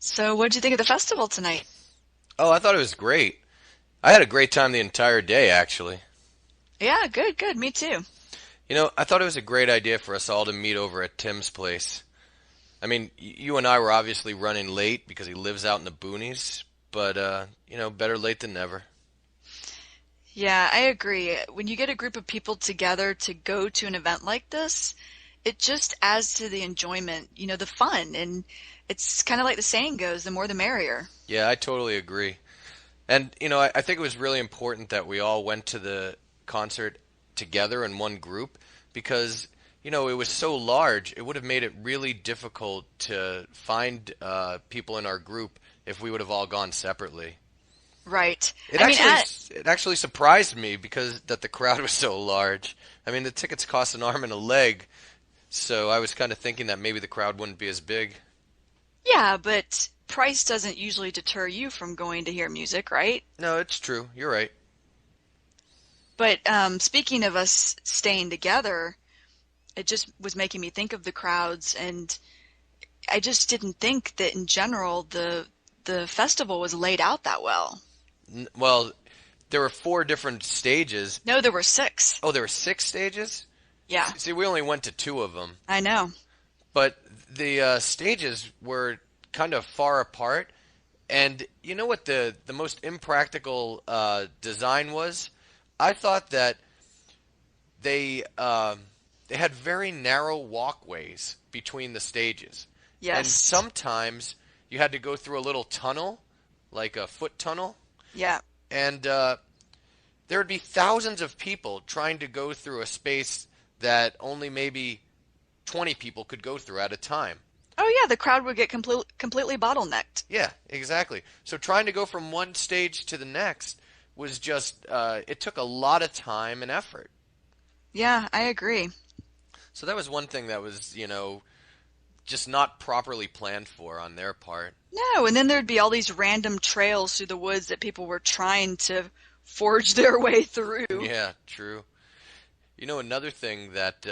So, what'd you think of the festival tonight? Oh, I thought it was great. I had a great time the entire day, actually. Yeah, good, good. Me too. I thought it was a great idea for us all to meet over at Tim's place. I mean, you and I were obviously running late because he lives out in the boonies, but, better late than never. Yeah, I agree. When you get a group of people together to go to an event like this, it just adds to the enjoyment, the fun. And it's kind of like the saying goes, the more the merrier. Yeah, I totally agree. And, I think it was really important that we all went to the concert together in one group because, it was so large, it would have made it really difficult to find people in our group if we would have all gone separately. Right. It I mean, actually it actually surprised me because that the crowd was so large. I mean, the tickets cost an arm and a leg, so I was kind of thinking that maybe the crowd wouldn't be as big. yeah, but price doesn't usually deter you from going to hear music, right? No, it's true. You're right. But speaking of us staying together, it just was making me think of the crowds, and I just didn't think that in general the festival was laid out that well. Well, there were four different stages. No, there were six. Oh, there were six stages? Yeah, See, we only went to two of them, I know. but the stages were kind of far apart. And you know what the most impractical design was? I thought that they they had very narrow walkways between the stages, and Yes. sometimes you had to go through a little tunnel, like a foot tunnel, Yeah. and there would be thousands of people trying to go through a space that only maybe 20 people could go through at a time. Oh yeah, the crowd would get completely bottlenecked. Yeah, exactly. So trying to go from one stage to the next was just it took a lot of time and effort. Yeah, I agree. So that was one thing that was, just not properly planned for on their part. No, and then there'd be all these random trails through the woods that people were trying to forge their way through. Yeah, true. Another thing that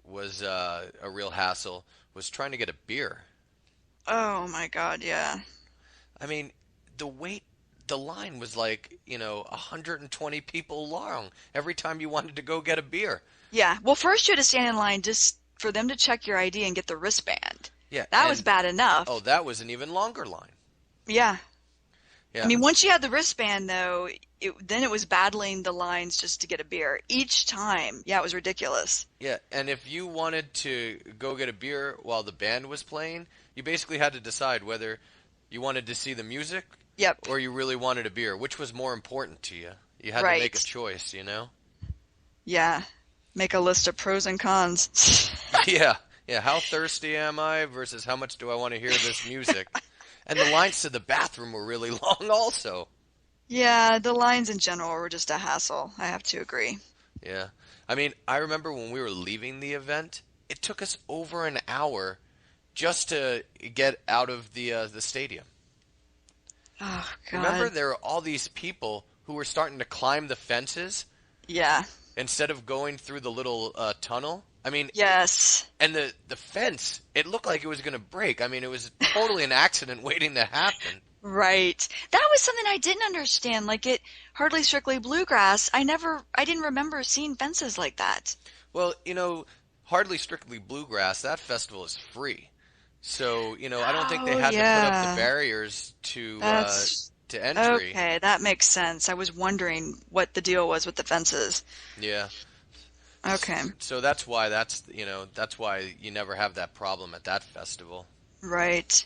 was a real hassle was trying to get a beer. Oh my God, yeah. I mean, the wait, the line was like, 120 people long every time you wanted to go get a beer. Yeah. Well, first you had to stand in line just for them to check your ID and get the wristband. Yeah, That was and bad oh, enough. that was an even longer line. Yeah. I Yeah, mean, once you had the wristband, though, then it was battling the lines just to get a beer each time. Yeah, it was ridiculous. yeah, and if you wanted to go get a beer while the band was playing, you basically had to decide whether you wanted to see the music Yep. or you really wanted a beer. Which was more important to you? You had to make a Right. choice. Yeah. Make a list of pros and cons. Yeah, yeah. How thirsty am I versus how much do I want to hear this music? And the lines to the bathroom were really long, also. Yeah, the lines in general were just a hassle. I have to agree. Yeah. I mean, I remember when we were leaving the event, it took us over an hour just to get out of the stadium. Oh, Remember, God. there were all these people who were starting to climb the fences Yeah. instead of going through the little tunnel. I mean, Yes. and the fence, it looked like it was going to break. I mean, it was totally an accident waiting to happen. Right. That was something I didn't understand. Like it Hardly Strictly Bluegrass, I didn't remember seeing fences like that. Well, hardly strictly bluegrass. That festival is free, so I don't think they Oh, had to put up the yeah. barriers That's to entry. okay. That makes sense. I was wondering what the deal was with the fences. Yeah, Okay. so that's why that's why you never have that problem at that festival. Right.